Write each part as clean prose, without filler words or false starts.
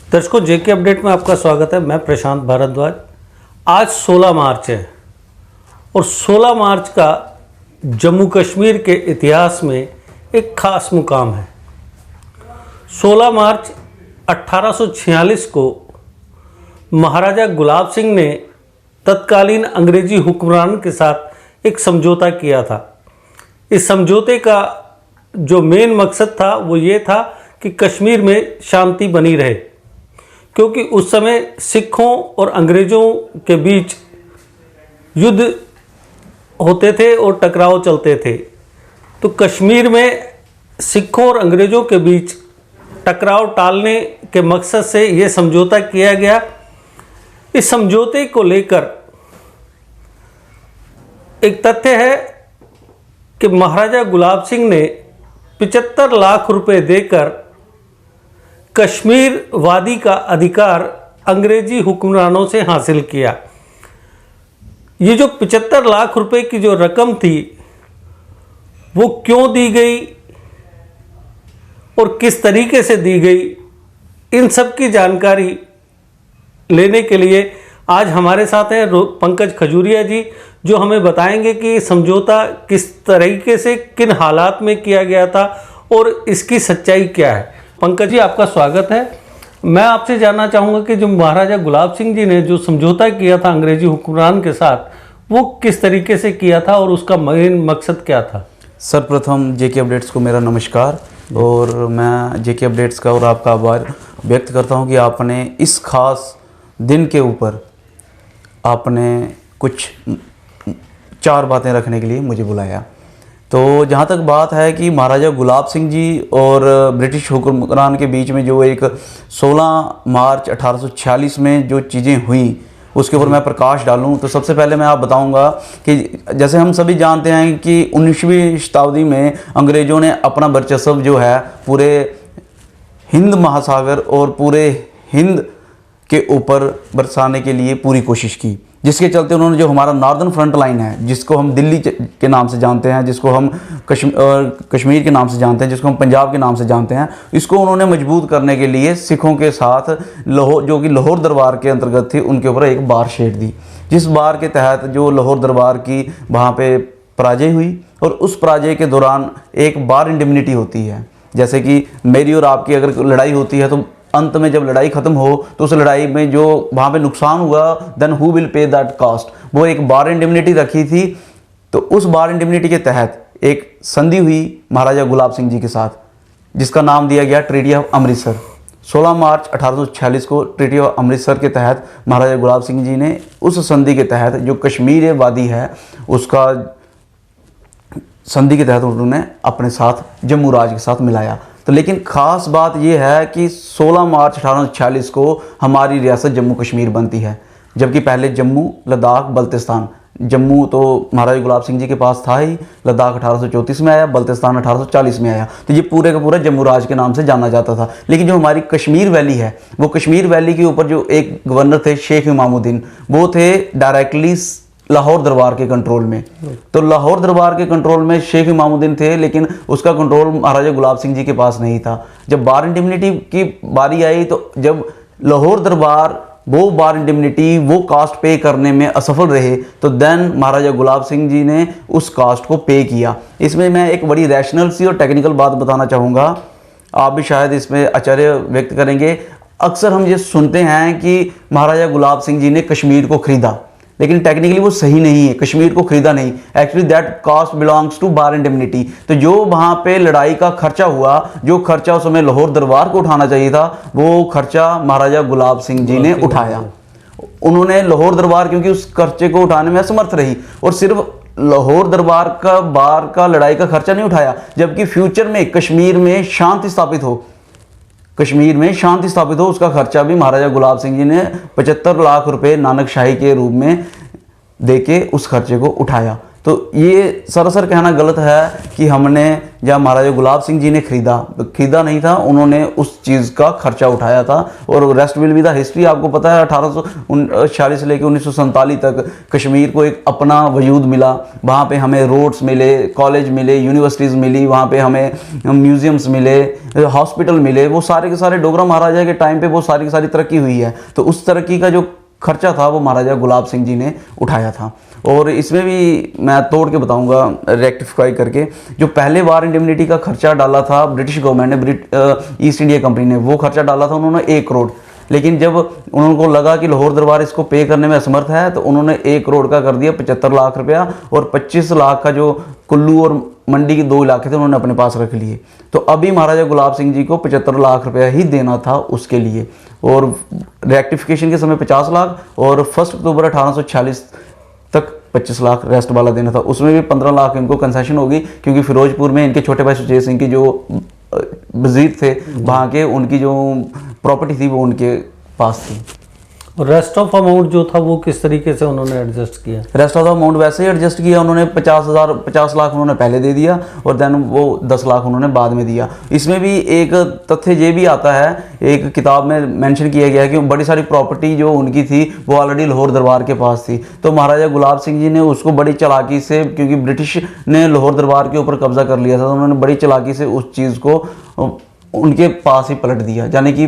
दर्शकों, जेके अपडेट में आपका स्वागत है। मैं प्रशांत भारद्वाज। आज 16 मार्च है और 16 मार्च का जम्मू कश्मीर के इतिहास में एक खास मुकाम है। 16 मार्च 1846 को महाराजा गुलाब सिंह ने तत्कालीन अंग्रेजी हुक्मरान के साथ एक समझौता किया था। इस समझौते का जो मेन मकसद था वो ये था कि कश्मीर में शांति बनी रहे, क्योंकि उस समय सिखों और अंग्रेज़ों के बीच युद्ध होते थे और टकराव चलते थे। तो कश्मीर में सिखों और अंग्रेज़ों के बीच टकराव टालने के मकसद से ये समझौता किया गया। इस समझौते को लेकर एक तथ्य है कि महाराजा गुलाब सिंह ने 75 लाख रुपए देकर कश्मीर वादी का अधिकार अंग्रेजी हुक्मरानों से हासिल किया। ये जो 75 लाख रुपए की जो रकम थी वो क्यों दी गई और किस तरीके से दी गई, इन सब की जानकारी लेने के लिए आज हमारे साथ हैं पंकज खजूरिया जी, जो हमें बताएंगे कि समझौता किस तरीके से किन हालात में किया गया था और इसकी सच्चाई क्या है। पंकज जी, आपका स्वागत है। मैं आपसे जानना चाहूँगा कि जो महाराजा गुलाब सिंह जी ने जो समझौता किया था अंग्रेजी हुक्मरान के साथ, वो किस तरीके से किया था और उसका मेन मकसद क्या था? सर्वप्रथम जेके अपडेट्स को मेरा नमस्कार और मैं जेके अपडेट्स का और आपका आभार व्यक्त करता हूं कि आपने इस खास दिन के ऊपर आपने कुछ 4 बातें रखने के लिए मुझे बुलाया। तो जहाँ तक बात है कि महाराजा गुलाब सिंह जी और ब्रिटिश हुक्मरान के बीच में जो एक 16 मार्च 1846 में जो चीज़ें हुई उसके ऊपर मैं प्रकाश डालूं, तो सबसे पहले मैं आप बताऊंगा कि जैसे हम सभी जानते हैं कि 19वीं शताब्दी में अंग्रेज़ों ने अपना वर्चस्व जो है पूरे हिंद महासागर और पूरे हिंद के ऊपर बरसाने के लिए पूरी कोशिश की, जिसके चलते उन्होंने जो हमारा नॉर्दर्न फ्रंट लाइन है, जिसको हम दिल्ली के नाम से जानते हैं, जिसको हम कश्मीर के नाम से जानते हैं, जिसको हम पंजाब के नाम से जानते हैं, इसको उन्होंने मजबूत करने के लिए सिखों के साथ जो कि लाहौर दरबार के अंतर्गत थी, उनके ऊपर एक बार शेर दी, जिस बार के तहत जो लाहौर दरबार की वहाँ पे पराजय हुई और उस पराजय के दौरान एक बार इंडेमनिटी होती है। जैसे कि मेरी और आपकी अगर लड़ाई होती है तो अंत में जब लड़ाई खत्म हो तो उस लड़ाई में जो वहाँ पे नुकसान हुआ, then who will pay that cost, वो एक बार इंडेमनिटी रखी थी। तो उस बार इंडेमनिटी के तहत एक संधि हुई महाराजा गुलाब सिंह जी के साथ, जिसका नाम दिया गया ट्रीटी ऑफ अमृतसर। 16 मार्च 1846 को ट्रीटी ऑफ अमृतसर के तहत महाराजा गुलाब सिंह जी ने उस संधि के तहत जो कश्मीर वादी है उसका संधि के तहत उन्होंने अपने साथ जम्मू राज के साथ मिलाया। तो लेकिन ख़ास बात यह है कि 16 मार्च 1846 को हमारी रियासत जम्मू कश्मीर बनती है, जबकि पहले जम्मू, लद्दाख, बल्तिस्तान, जम्मू तो महाराजा गुलाब सिंह जी के पास था ही, लद्दाख 1834 में आया, बल्तिस्तान 1840 में आया। तो ये पूरे का पूरा जम्मू राज के नाम से जाना जाता था। लेकिन जो हमारी कश्मीर वैली है, वो कश्मीर वैली के ऊपर जो एक गवर्नर थे शेख इमामुद्दीन, वो थे डायरेक्टली लाहौर दरबार के कंट्रोल में। तो लाहौर दरबार के कंट्रोल में शेख इमामुद्दीन थे, लेकिन उसका कंट्रोल महाराजा गुलाब सिंह जी के पास नहीं था। जब बार इंडेमनिटी की बारी आई तो जब लाहौर दरबार वो बार इंडेमनिटी वो कास्ट पे करने में असफल रहे, तो देन महाराजा गुलाब सिंह जी ने उस कास्ट को पे किया। इसमें मैं एक बड़ी रैशनल सी और टेक्निकल बात बताना चाहूँगा, आप भी शायद इसमें आश्चर्य व्यक्त करेंगे। अक्सर हम ये सुनते हैं कि महाराजा गुलाब सिंह जी ने कश्मीर को खरीदा, लेकिन टेक्निकली वो सही नहीं है। कश्मीर को खरीदा नहीं, actually that cost belongs to war indemnity. तो जो वहाँ पे लड़ाई का खर्चा हुआ, जो खर्चा उस समय लाहौर दरबार को उठाना चाहिए था, वो खर्चा महाराजा गुलाब सिंह जी ने उठाया। उन्होंने लाहौर दरबार, क्योंकि उस खर्चे को उठाने में असमर्थ रही और सिर्फ लाहौर दरबार का बार का लड़ाई का खर्चा नहीं उठाया, जबकि फ्यूचर में कश्मीर में शांति स्थापित हो, उसका खर्चा भी महाराजा गुलाब सिंह जी ने 75 लाख रुपए नानक शाही के रूप में देके उस खर्चे को उठाया। तो ये सरासर कहना गलत है कि हमने जब महाराजा गुलाब सिंह जी ने खरीदा नहीं था, उन्होंने उस चीज़ का खर्चा उठाया था। और rest will be the history. आपको पता है 1846 से लेकर 1947 तक कश्मीर को एक अपना वजूद मिला। वहाँ पे हमें रोड्स मिले, कॉलेज मिले, यूनिवर्सिटीज़ मिली, वहाँ पे हमें म्यूजियम्स मिले, हॉस्पिटल मिले। वो सारे के सारे डोगरा महाराजा के टाइम पे वो सारी की सारी तरक्की हुई है। तो उस तरक्की का जो खर्चा था वो महाराजा गुलाब सिंह जी ने उठाया था। और इसमें भी मैं तोड़ के बताऊंगा रेक्टिफाई करके, जो पहले वार इंडेमनिटी का खर्चा डाला था ब्रिटिश गवर्नमेंट ने, ईस्ट इंडिया कंपनी ने, वो खर्चा डाला था उन्होंने 1 करोड़। लेकिन जब उनको लगा कि लाहौर दरबार इसको पे करने में असमर्थ है, तो उन्होंने 1 करोड़ का कर दिया 75 लाख रुपया, और 25 लाख का जो कुल्लू और मंडी के 2 इलाके थे उन्होंने अपने पास रख लिए। तो अभी महाराजा गुलाब सिंह जी को 75 लाख रुपया ही देना था उसके लिए, और रेक्टिफिकेशन के समय 50 लाख, और 1 अक्टूबर 1846 तक 25 लाख रेस्ट वाला देना था। उसमें भी 15 लाख इनको कंसेशन होगी, क्योंकि फिरोजपुर में इनके छोटे भाई सुचेत सिंह की जो वजीर थे वहाँ के, उनकी जो प्रॉपर्टी थी वो उनके पास थी। और रेस्ट ऑफ अमाउंट जो था वो किस तरीके से उन्होंने एडजस्ट किया? रेस्ट ऑफ द अमाउंट वैसे ही एडजस्ट किया उन्होंने। 50 लाख उन्होंने पहले दे दिया, और देन वो 10 लाख उन्होंने बाद में दिया। इसमें भी एक तथ्य ये भी आता है, एक किताब में मेंशन किया गया है कि बड़ी सारी प्रॉपर्टी जो उनकी थी वो ऑलरेडी लाहौर दरबार के पास थी। तो महाराजा गुलाब सिंह जी ने उसको बड़ी चालाकी से, क्योंकि ब्रिटिश ने लाहौर दरबार के ऊपर कब्जा कर लिया था, तो उन्होंने बड़ी चालाकी से उस चीज़ को उनके पास ही पलट दिया। यानी कि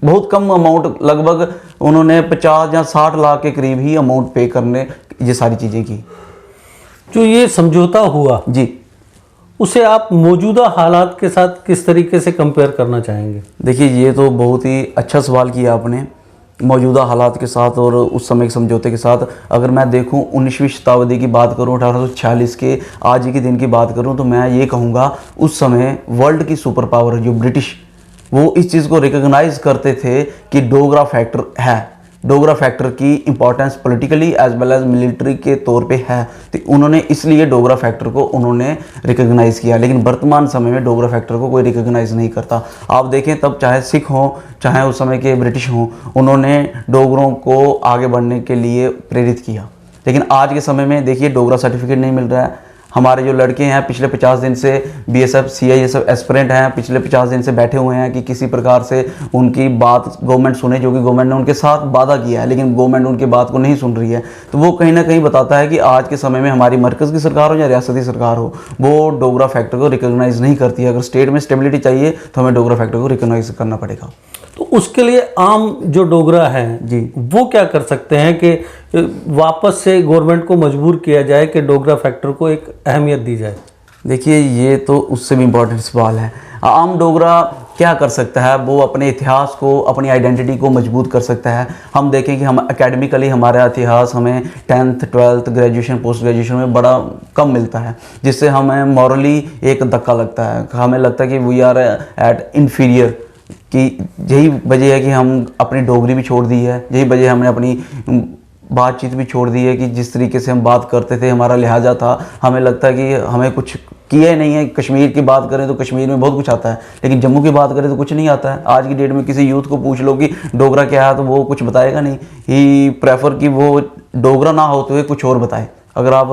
बहुत कम अमाउंट, लगभग उन्होंने 50 या 60 लाख के करीब ही अमाउंट पे करने ये सारी चीज़ें की। जो ये समझौता हुआ जी, उसे आप मौजूदा हालात के साथ किस तरीके से कंपेयर करना चाहेंगे? देखिए ये तो बहुत ही अच्छा सवाल किया आपने। मौजूदा हालात के साथ और उस समय के समझौते के साथ अगर मैं देखूं, 19वीं शताब्दी की बात करूं, 1846 के आज के दिन की बात करूं, तो मैं ये कहूँगा उस समय वर्ल्ड की सुपर पावर जो ब्रिटिश, वो इस चीज़ को रिकॉग्नाइज करते थे कि डोगरा फैक्टर है, डोगरा फैक्टर की importance politically as well as military के तौर पे है। तो उन्होंने इसलिए डोगरा फैक्टर को उन्होंने रिकॉग्नाइज किया। लेकिन वर्तमान समय में डोगरा फैक्टर को कोई रिकॉग्नाइज नहीं करता। आप देखें तब चाहे सिख हों, चाहे उस समय के ब्रिटिश हों, उन्होंने डोगरों को आगे बढ़ने के लिए प्रेरित किया। लेकिन आज के समय में देखिए डोगरा सर्टिफिकेट नहीं मिल रहा है। हमारे जो लड़के हैं पिछले 50 दिन से बीएसएफ सीआईएसएफ एस्पिरेंट हैं, पिछले 50 दिन से बैठे हुए हैं कि किसी प्रकार से उनकी बात गवर्नमेंट सुने, जो कि गवर्नमेंट ने उनके साथ वादा किया है, लेकिन गवर्नमेंट उनकी बात को नहीं सुन रही है। तो वो कहीं ना कहीं बताता है कि आज के समय में हमारी मरकज़ की सरकार हो या रियासती सरकार हो, वो डोगरा फैक्टर को रिकॉग्नाइज नहीं करती है। अगर स्टेट में स्टेबिलिटी चाहिए तो हमें डोगरा फैक्टर को रिकॉग्नाइज करना पड़ेगा। तो उसके लिए आम जो डोगरा हैं जी, वो क्या कर सकते हैं कि वापस से गवर्नमेंट को मजबूर किया जाए कि डोगरा फैक्टर को एक अहमियत दी जाए? देखिए ये तो उससे भी इम्पोर्टेंट सवाल है। आम डोगरा क्या कर सकता है? वो अपने इतिहास को, अपनी आइडेंटिटी को मजबूत कर सकता है। हम देखें कि हम एकेडमिकली हमारा इतिहास हमें 10th 12th graduation post graduation में बड़ा कम मिलता है, जिससे हमें मॉरली एक धक्का लगता है। हमें लगता है कि वी आर एट इन्फीरियर, कि यही वजह है कि हम अपनी डोगरी भी छोड़ दी है, यही वजह हमने अपनी बातचीत भी छोड़ दी है कि जिस तरीके से हम बात करते थे, हमारा लिहाजा था। हमें लगता है कि हमें कुछ किया ही नहीं है। कश्मीर की बात करें तो कश्मीर में बहुत कुछ आता है, लेकिन जम्मू की बात करें तो कुछ नहीं आता है। आज की डेट में किसी यूथ को पूछ लो कि डोगरा क्या है, तो वो कुछ बताएगा नहीं। ही प्रेफर कि वो डोगरा ना होते हुए कुछ और बताए। अगर आप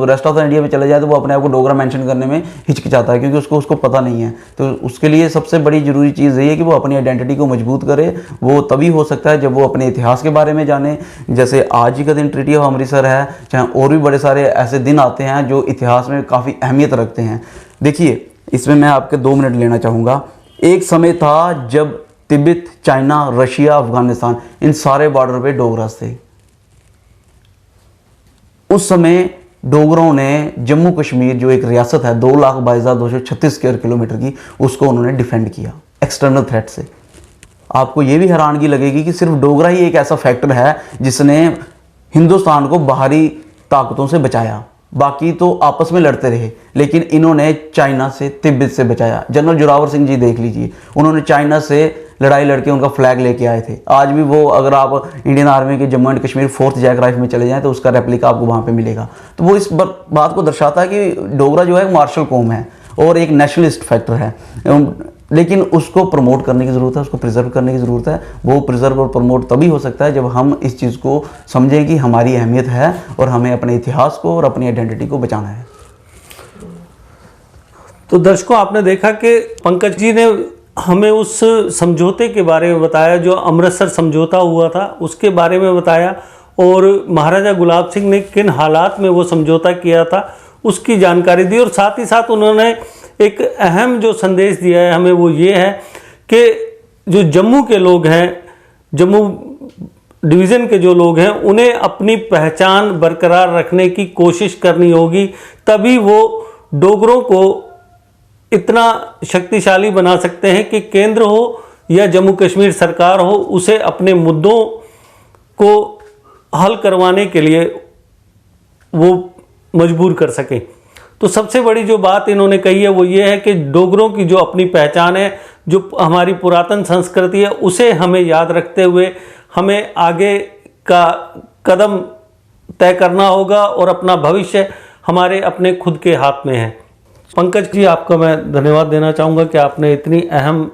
रेस्ट ऑफ द इंडिया में चले जाए तो वो अपने आप को डोगरा मेंशन करने में हिचकिचाता है, क्योंकि उसको पता नहीं है। तो उसके लिए सबसे बड़ी ज़रूरी चीज़ ये है कि वो अपनी आइडेंटिटी को मजबूत करे। वो तभी हो सकता है जब वो अपने इतिहास के बारे में जाने। जैसे आज ही का दिन ट्रीटी ऑफ अमृतसर है, चाहे और भी बड़े सारे ऐसे दिन आते हैं जो इतिहास में काफ़ी अहमियत रखते हैं। देखिए इसमें मैं आपके 2 मिनट लेना चाहूँगा। एक समय था जब तिब्बत, चाइना, रशिया, अफगानिस्तान, इन सारे बॉर्डर पे डोगरास थे। उस समय डोगरों ने जम्मू कश्मीर जो एक रियासत है 2,22,236 स्क्वायर किलोमीटर की, उसको उन्होंने डिफेंड किया एक्सटर्नल थ्रेट से। आपको ये भी हैरानगी लगेगी कि सिर्फ डोगरा ही एक ऐसा फैक्टर है जिसने हिंदुस्तान को बाहरी ताकतों से बचाया। बाकी तो आपस में लड़ते रहे, लेकिन इन्होंने चाइना से, तिब्बत से बचाया। जनरल जोरावर सिंह जी देख लीजिए, उन्होंने चाइना से लड़ाई लड़के उनका फ्लैग लेके आए थे। आज भी वो, अगर आप इंडियन आर्मी के Jammu and Kashmir 4th JAK RIF में चले जाएं तो उसका रेप्लिका आपको वहाँ पे मिलेगा। तो वो इस बात को दर्शाता है कि डोगरा जो है मार्शल कौम है और एक नेशनलिस्ट फैक्टर है। लेकिन उसको प्रमोट करने की ज़रूरत है, उसको प्रिजर्व करने की ज़रूरत है। वो प्रिजर्व और प्रमोट तभी हो सकता है जब हम इस चीज़ को समझें कि हमारी अहमियत है और हमें अपने इतिहास को और अपनी आइडेंटिटी को बचाना है। तो दर्शकों, आपने देखा कि पंकज जी ने हमें उस समझौते के बारे में बताया जो अमृतसर समझौता हुआ था, उसके बारे में बताया, और महाराजा गुलाब सिंह ने किन हालात में वो समझौता किया था उसकी जानकारी दी। और साथ ही साथ उन्होंने एक अहम जो संदेश दिया है हमें, वो ये है कि जो जम्मू के लोग हैं, जम्मू डिवीज़न के जो लोग हैं, उन्हें अपनी पहचान बरकरार रखने की कोशिश करनी होगी, तभी वो डोगरों को इतना शक्तिशाली बना सकते हैं कि केंद्र हो या जम्मू कश्मीर सरकार हो, उसे अपने मुद्दों को हल करवाने के लिए वो मजबूर कर सकें। तो सबसे बड़ी जो बात इन्होंने कही है वो ये है कि डोगरों की जो अपनी पहचान है, जो हमारी पुरातन संस्कृति है, उसे हमें याद रखते हुए हमें आगे का कदम तय करना होगा और अपना भविष्य हमारे अपने खुद के हाथ में है। पंकज जी, आपका मैं धन्यवाद देना चाहूँगा कि आपने इतनी अहम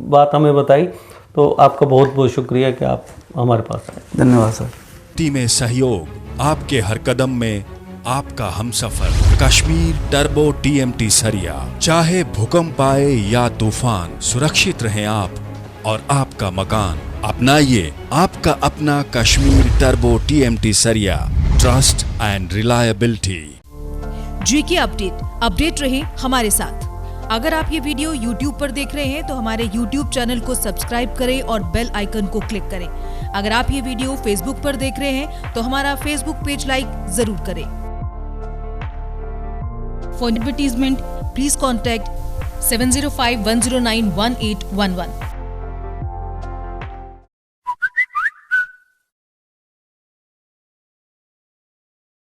बात हमें बताई। तो आपका बहुत बहुत शुक्रिया कि आप हमारे पास आए। धन्यवाद सर। में सहयोग, आपके हर कदम में आपका हमसफर। कश्मीर टर्बो टीएमटी सरिया। चाहे भूकंप आए या तूफान, सुरक्षित रहें आप और आपका मकान। अपनाइए आपका अपना कश्मीर टर्बो टीएमटी सरिया। Trust and reliability. GK update रहे हमारे साथ। अगर आप ये वीडियो YouTube पर देख रहे हैं तो हमारे YouTube चैनल को सब्सक्राइब करें और बेल आइकन को क्लिक करें। अगर आप ये वीडियो Facebook पर देख रहे हैं तो हमारा Facebook पेज लाइक जरूर करें। For advertisement please contact 7051091811।